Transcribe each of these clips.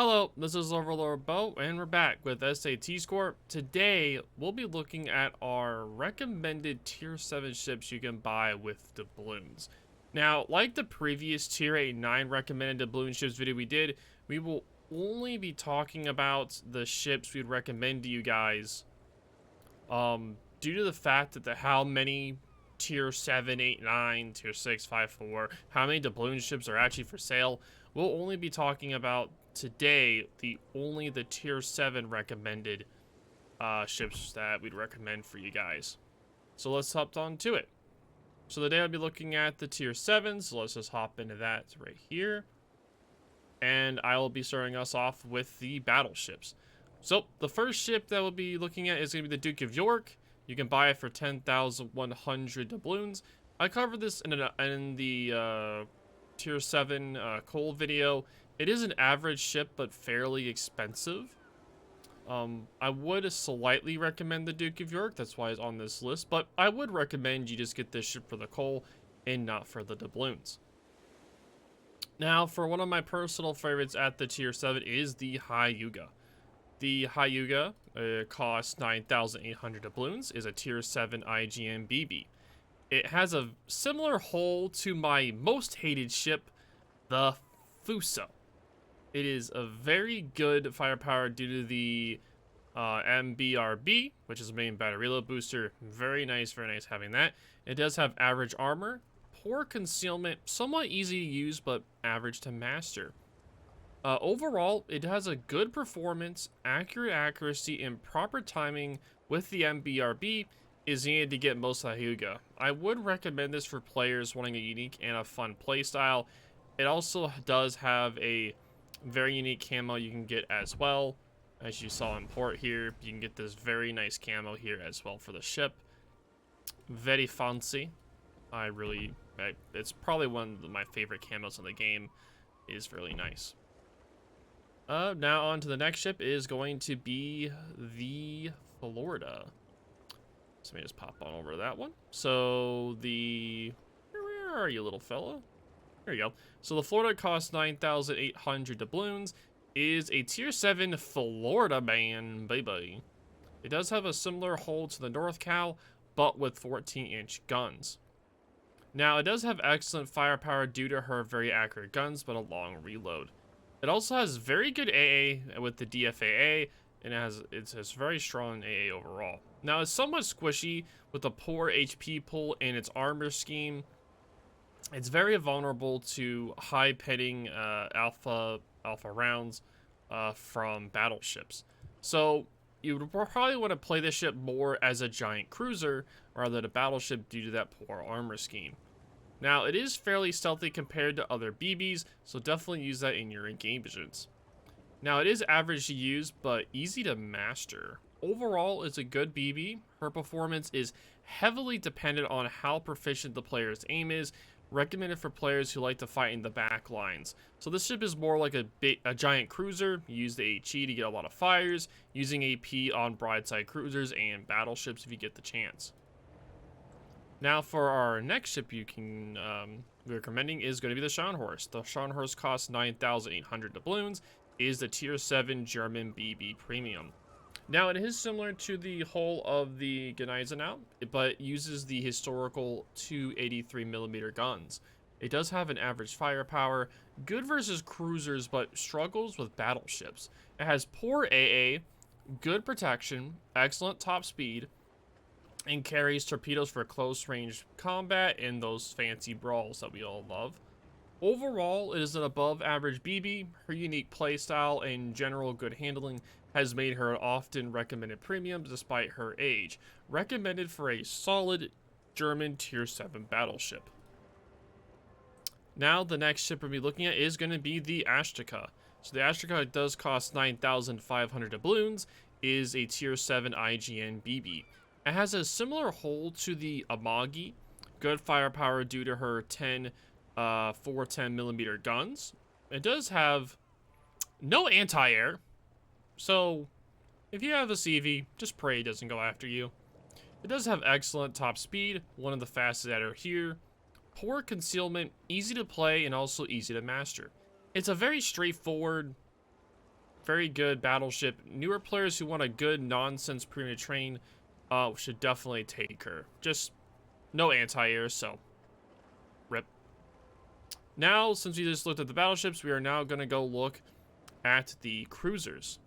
Hello, this is OverlordBou, and we're back with SAT Score. Today, we'll be looking at our recommended Tier 7 ships you can buy with doubloons. Now, like the previous Tier 8 and 9 recommended doubloon ships video we did, we will only be talking about the ships we'd recommend to you guys due to the fact that how many Tier 7, 8, 9, Tier 6, 5, 4, how many doubloon ships are actually for sale. We'll only be talking about today only the Tier 7 recommended ships that we'd recommend for you guys. So let's hop on to it. So today I'll be looking at the Tier 7, so let's just hop into that right here. And I will be starting us off with the battleships. So the first ship that we'll be looking at is going to be the Duke of York. You can buy it for 10,100 doubloons. I covered this in the Tier 7 coal video. It is an average ship, but fairly expensive. I would slightly recommend the Duke of York. That's why it's on this list. But I would recommend you just get this ship for the coal and not for the doubloons. Now, for one of my personal favorites at the Tier 7 is the Hyuga. The Hyuga costs 9,800 doubloons, is a Tier 7 IGN BB. It has a similar hull to my most hated ship, the Fuso. It is a very good firepower due to the MBRB, which is the main battery reload booster. Very nice having that. It does have average armor, poor concealment, somewhat easy to use, but average to master. Overall, it has a good performance, accurate accuracy, and proper timing with the MBRB is needed to get most of the Hyuga. I would recommend this for players wanting a unique and a fun playstyle. It also does have a very unique camo you can get as well. As you saw in port here, you can get this very nice camo here as well for the ship. Very fancy. It's probably one of my favorite camos in the game. It is really nice. Now on to the next ship is going to be the Florida. So let me just pop on over that one. So where are you, little fella? There you go. So the Florida costs 9,800 doubloons, is a Tier 7 Florida man, baby. It does have a similar hull to the North Cal, but with 14-inch guns. Now, it does have excellent firepower due to her very accurate guns, but a long reload. It also has very good AA with the DFAA, and it's very strong AA overall. Now, it's somewhat squishy with a poor HP pull in its armor scheme. It's very vulnerable to high pitting alpha rounds from battleships. So you would probably want to play this ship more as a giant cruiser rather than a battleship due to that poor armor scheme. Now, it is fairly stealthy compared to other BBs, so definitely use that in your engagements. Now, it is average to use, but easy to master. Overall, it's a good BB. Her performance is heavily dependent on how proficient the player's aim is, recommended for players who like to fight in the back lines. So this ship is more like a giant cruiser. You use the HE to get a lot of fires, using AP on broadside cruisers and battleships if you get the chance. Now for our next ship you can be recommending is going to be the Scharnhorst. The Scharnhorst costs 9,800 doubloons, is the Tier 7 German BB Premium. Now it is similar to the hull of the Gneisenau, but uses the historical 283mm guns. It does have an average firepower, good versus cruisers, but struggles with battleships. It has poor AA, good protection, excellent top speed, and carries torpedoes for close range combat and those fancy brawls that we all love. Overall, it is an above average BB. Her unique playstyle and general good handling has made her an often recommended premium despite her age. Recommended for a solid German Tier 7 battleship. Now, the next ship we'll be looking at is going to be the Astraka. So the Astraka does cost 9,500 doubloons, is a Tier 7 IGN BB. It has a similar hull to the Amagi, good firepower due to her 410mm guns. It does have no anti-air, so if you have a CV, just pray it doesn't go after you. It does have excellent top speed, one of the fastest out here, poor concealment, easy to play, and also easy to master. It's a very straightforward very good battleship. Newer players who want a good nonsense premium train should definitely take her. Just no anti-air, so rip. Now, since we just looked at the battleships, we are now going to go look at the cruisers.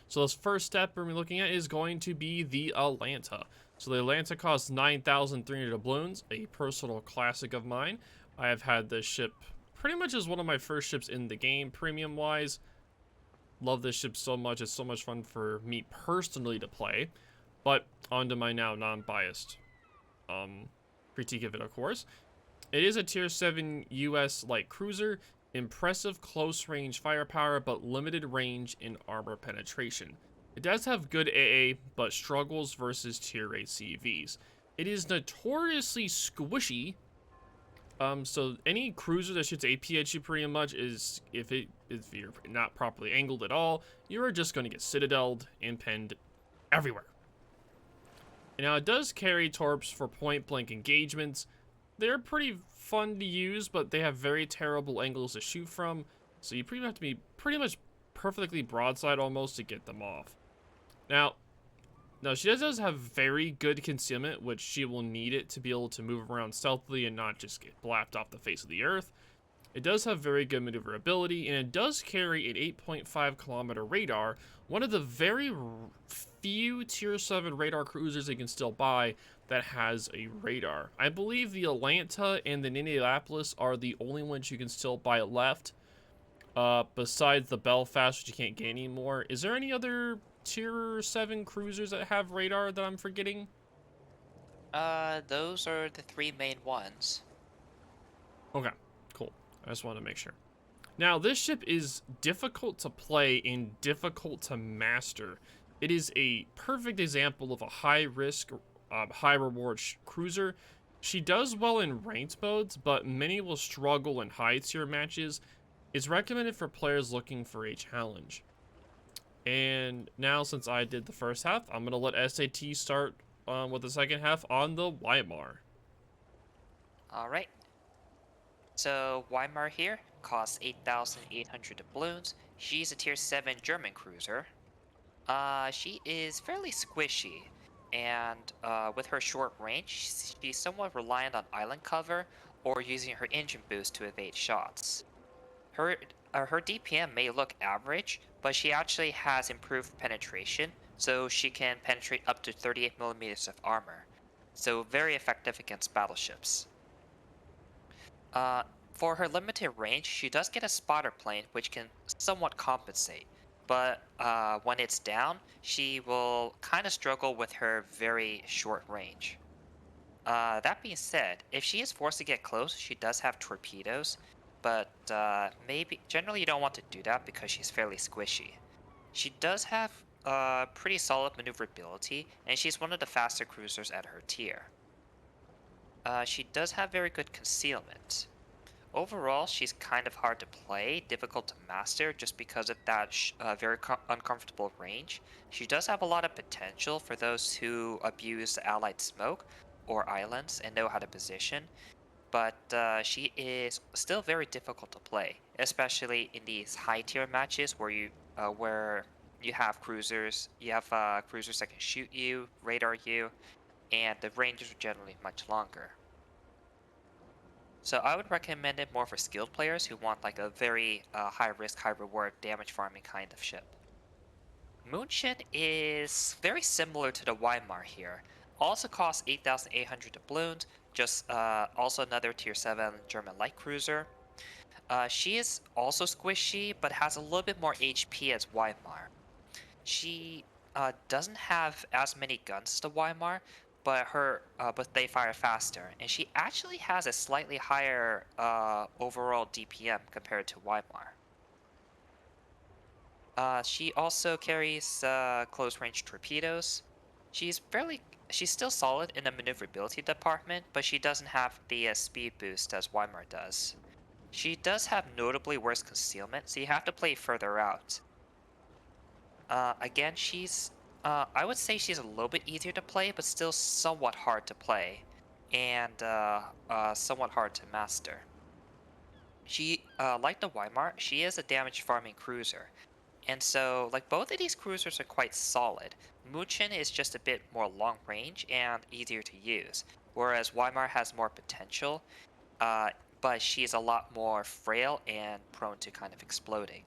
So this first step we're looking at is going to be the Atlanta. So the Atlanta costs 9,300 doubloons, a personal classic of mine. I have had this ship pretty much as one of my first ships in the game, premium-wise. Love this ship so much. It's so much fun for me personally to play. But on to my now non-biased critique of it, of course. It is a tier 7 US light cruiser. Impressive close-range firepower, but limited range in armor penetration. It does have good AA, but struggles versus tier 8 CVs. It is notoriously squishy. So any cruiser that shoots AP at you pretty much is, if you're not properly angled at all, you are just going to get citadeled and pinned everywhere. Now it does carry torps for point-blank engagements. They're pretty fun to use, but they have very terrible angles to shoot from, so you pretty much have to be pretty much perfectly broadside almost to get them off. Now she does have very good concealment, which she will need it to be able to move around stealthily and not just get blapped off the face of the earth. It does have very good maneuverability, and it does carry an 8.5 kilometer radar, one of the very few tier 7 radar cruisers you can still buy that has a radar. I believe the Atlanta and the Indianapolis are the only ones you can still buy left, besides the Belfast, which you can't get anymore. Is there any other tier 7 cruisers that have radar that I'm forgetting? Those are the three main ones. Okay, cool. I just wanted to make sure. Now, this ship is difficult to play and difficult to master. It is a perfect example of a high-risk, high-reward cruiser. She does well in ranked modes, but many will struggle in high-tier matches. It's recommended for players looking for a challenge. And now, since I did the first half, I'm going to let SAT start with the second half on the Weimar. Alright. So, Weimar here costs 8,800 doubloons. She's a tier 7 German cruiser. She is fairly squishy, and with her short range, she's somewhat reliant on island cover or using her engine boost to evade shots. Her her DPM may look average, but she actually has improved penetration, so she can penetrate up to 38 millimeters of armor. So very effective against battleships. Uh, for her limited range, she does get a spotter plane, which can somewhat compensate. But when it's down, she will kind of struggle with her very short range. That being said, if she is forced to get close, she does have torpedoes, but maybe generally you don't want to do that because she's fairly squishy. She does have pretty solid maneuverability, and she's one of the faster cruisers at her tier. She does have very good concealment. Overall, she's kind of hard to play, difficult to master just because of that very uncomfortable range. She does have a lot of potential for those who abuse the allied smoke or islands and know how to position, but she is still very difficult to play, especially in these high tier matches where you have cruisers, cruisers that can shoot you, radar you, and the ranges are generally much longer. So I would recommend it more for skilled players who want like a very high risk, high reward damage farming kind of ship. Moonshin is very similar to the Weimar here. Also costs 8,800 doubloons, just also another tier 7 German light cruiser. She is also squishy, but has a little bit more HP as Weimar. She doesn't have as many guns as the Weimar, but they fire faster, and she actually has a slightly higher overall DPM compared to Weimar. She also carries close-range torpedoes. She's still solid in the maneuverability department, but she doesn't have the speed boost as Weimar does. She does have notably worse concealment, so you have to play further out. Again, I would say she's a little bit easier to play, but still somewhat hard to play, and somewhat hard to master. Like the Weimar, she is a damage farming cruiser, And so, like, both of these cruisers are quite solid. Moonshin is just a bit more long range and easier to use, whereas Weimar has more potential, uh, but she's a lot more frail and prone to kind of exploding.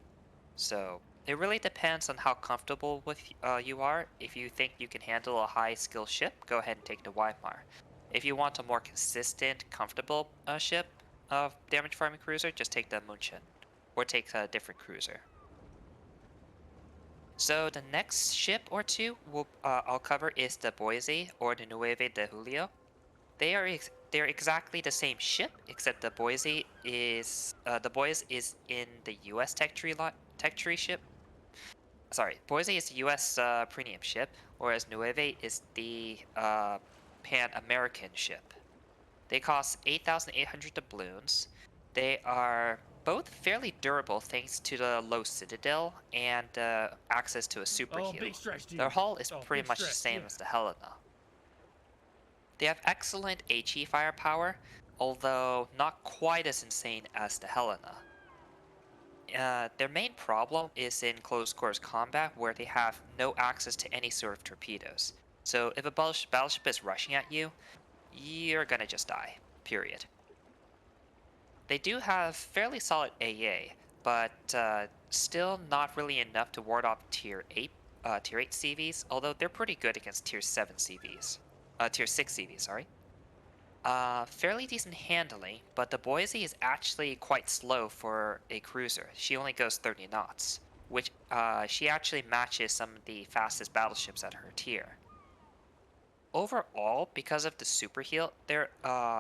So it really depends on how comfortable with you are. If you think you can handle a high skill ship, go ahead and take the Weimar. If you want a more consistent, comfortable ship of damage farming cruiser, just take the Moonshin, or take a different cruiser. So the next ship or two I'll cover is the Boise or the Nueve de Julio. They're exactly the same ship, except the Boise is in the U.S. tech tree ship. Sorry, Boise is the U.S. Premium ship, whereas Nueve is the Pan American ship. They cost 8,800 doubloons. They are both fairly durable thanks to the low citadel and access to a super Oh, big heal. stretch, Their dude. hull is Oh, pretty big much the stretch. same Yeah. as the Helena. They have excellent HE firepower, although not quite as insane as the Helena. Their main problem is in close quarters combat where they have no access to any sort of torpedoes. So if a battleship is rushing at you, you're gonna just die. Period. They do have fairly solid AA, but still not really enough to ward off tier 8 CVs, although they're pretty good against tier 7 CVs. Tier 6 CVs, sorry. Fairly decent handling, but the Boise is actually quite slow for a cruiser. She only goes 30 knots, which she actually matches some of the fastest battleships at her tier. Overall, because of the super heal, they're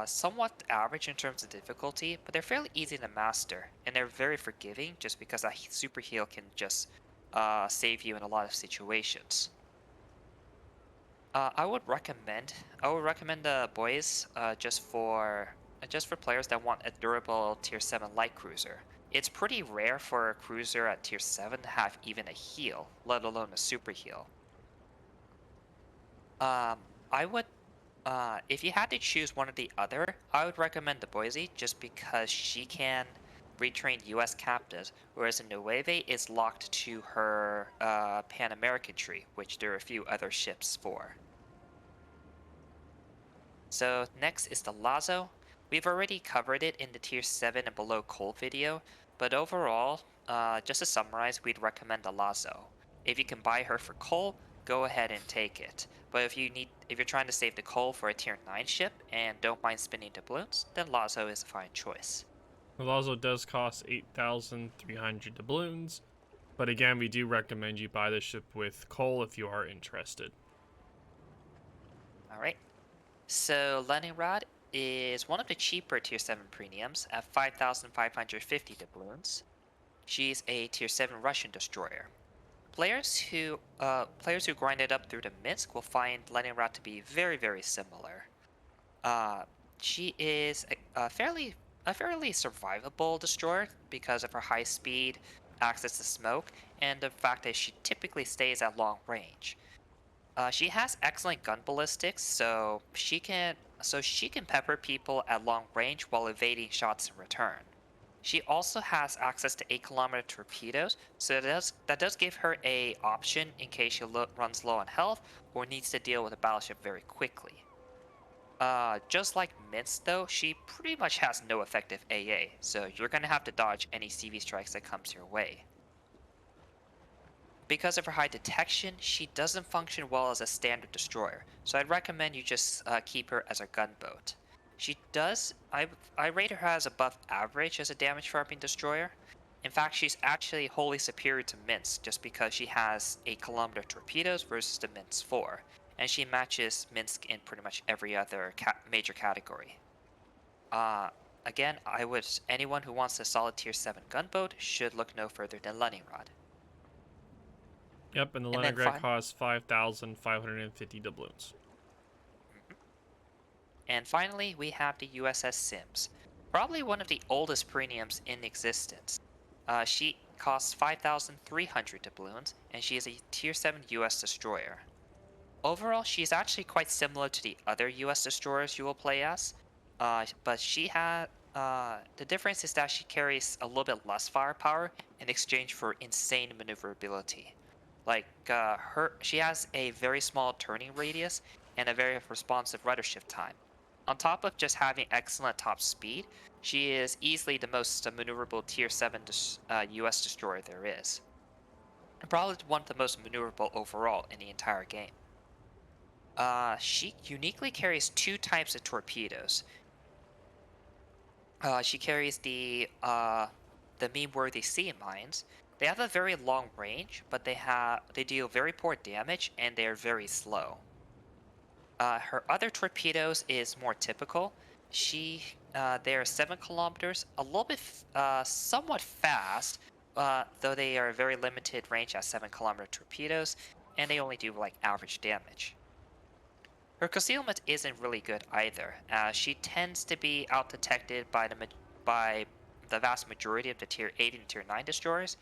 somewhat average in terms of difficulty, but they're fairly easy to master, and they're very forgiving just because a super heal can just save you in a lot of situations. I would recommend the boys just for players that want a durable tier 7 light cruiser. It's pretty rare for a cruiser at tier 7 to have even a heal, let alone a super heal. Um, I would if you had to choose one or the other, I would recommend the Boise just because she can retrain US captives, whereas the Nueve is locked to her Pan American tree, which there are a few other ships for. So next is the Lazo. We've already covered it in the tier 7 and below coal video, but overall, just to summarize, we'd recommend the Lazo. If you can buy her for coal, go ahead and take it. But if you're trying to save the coal for a tier 9 ship and don't mind spinning doubloons, then Lazo is a fine choice. Palazzo does cost 8,300 doubloons, but again, we do recommend you buy the ship with coal if you are interested. Alright, so Leningrad is one of the cheaper tier 7 premiums at 5,550 doubloons. She's a tier 7 Russian destroyer. Players who grind it up through the Minsk will find Leningrad to be very similar. Uh, she is a fairly survivable destroyer because of her high speed, access to smoke, and the fact that she typically stays at long range. She has excellent gun ballistics, so she can pepper people at long range while evading shots in return. She also has access to 8-kilometer torpedoes, so that does give her a option in case she runs low on health or needs to deal with a battleship very quickly. Just like Minsk though, she pretty much has no effective AA, so you're gonna have to dodge any CV strikes that comes your way. Because of her high detection, she doesn't function well as a standard destroyer, so I'd recommend you just keep her as a gunboat. I rate her as above average as a damage farming destroyer. In fact, she's actually wholly superior to Minsk just because she has 8-kilometer torpedoes versus the Minsk 4, and she matches Minsk in pretty much every other major category. Uh, Again, anyone who wants a solid tier 7 gunboat should look no further than Leningrad. Yep, and the And then Leningrad costs 5,550 doubloons. Mhm. And finally, we have the USS Sims, probably one of the oldest premiums in existence. She costs 5,300 doubloons, and she is a Tier 7 US destroyer. Overall, she is actually quite similar to the other US destroyers you will play as, but The difference is that she carries a little bit less firepower in exchange for insane maneuverability. She has a very small turning radius and a very responsive rudder shift time. On top of just having excellent top speed, she is easily the most maneuverable Tier 7 US destroyer there is. And probably one of the most maneuverable overall in the entire game. She uniquely carries two types of torpedoes. She carries the meme-worthy sea mines. They have a very long range, but they deal very poor damage and they're very slow. Her other torpedoes is more typical. They are 7 kilometers, a little bit somewhat fast, though they are very limited range at 7 kilometer torpedoes, and they only do like average damage. Her concealment isn't really good either, as she tends to be out-detected by the vast majority of the Tier 8 and Tier 9 destroyers,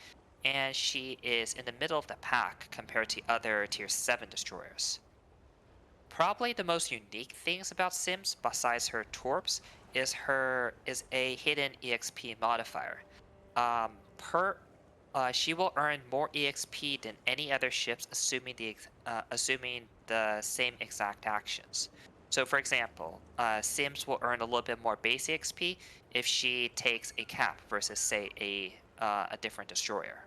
and she is in the middle of the pack compared to other Tier 7 destroyers. Probably the most unique things about Sims, besides her torps, is a hidden EXP modifier. Per She will earn more EXP than any other ships, assuming the same exact actions. So, for example, Sims will earn a little bit more base EXP if she takes a cap versus, say, a different destroyer.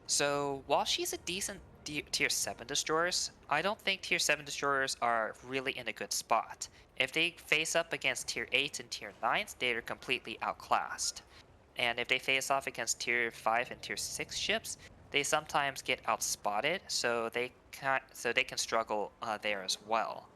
So, while she's a decent Tier 7 destroyers, I don't think Tier 7 destroyers are really in a good spot. If they face up against Tier 8s and Tier 9s, they are completely outclassed. And if they face off against Tier 5 and Tier 6 ships, they sometimes get outspotted, so they can struggle there as well.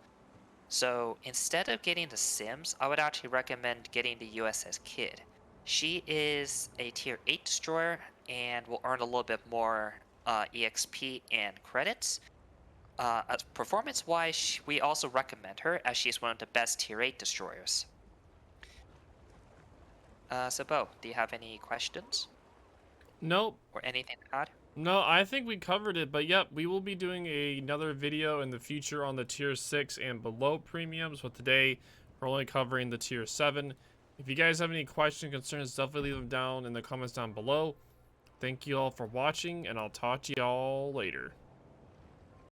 So instead of getting the Sims, I would actually recommend getting the USS Kidd. She is a Tier 8 destroyer and will earn a little bit more EXP and credits. Performance-wise, we also recommend her as she's one of the best Tier 8 destroyers. So Bo, do you have any questions Nope. or anything to add? No, I think we covered it, but yep, we will be doing another video in the future on the tier 6 and below premiums, but today we're only covering the tier 7. If you guys have any questions, concerns, definitely leave them down in the comments down below. Thank you all for watching, and I'll talk to y'all later.